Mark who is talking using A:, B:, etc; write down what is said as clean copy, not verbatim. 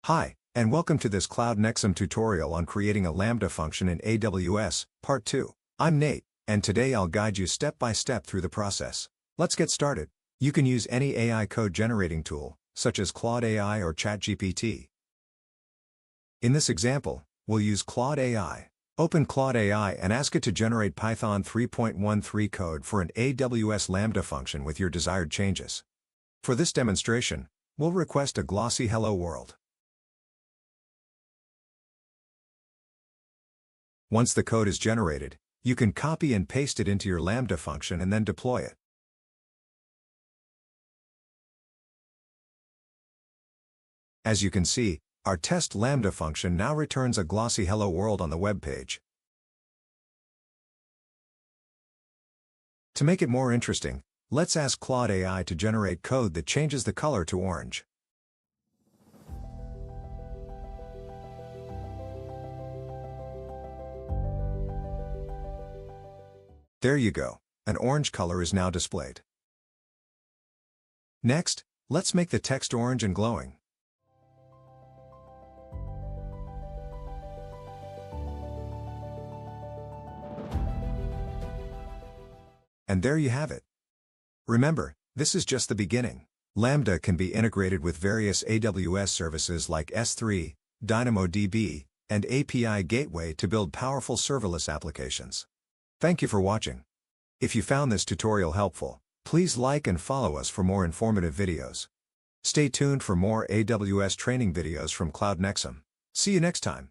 A: Hi, and welcome to this Cloud Nexum tutorial on creating a Lambda function in AWS, Part 2. I'm Nate, and today I'll guide you step by step through the process. Let's get started. You can use any AI code generating tool, such as Claude AI or ChatGPT. In this example, we'll use Claude AI. Open Claude AI and ask it to generate Python 3.13 code for an AWS Lambda function with your desired changes. For this demonstration, we'll request a glossy Hello World. Once the code is generated, you can copy and paste it into your Lambda function and then deploy it. As you can see, our test Lambda function now returns a glossy Hello World on the web page. To make it more interesting, let's ask Claude AI to generate code that changes the color to orange. There you go. An orange color is now displayed. Next, let's make the text orange and glowing. And there you have it. Remember, this is just the beginning. Lambda can be integrated with various AWS services like S3, DynamoDB, and API Gateway to build powerful serverless applications. Thank you for watching. If you found this tutorial helpful, please like and follow us for more informative videos. Stay tuned for more AWS training videos from CloudNexum. See you next time.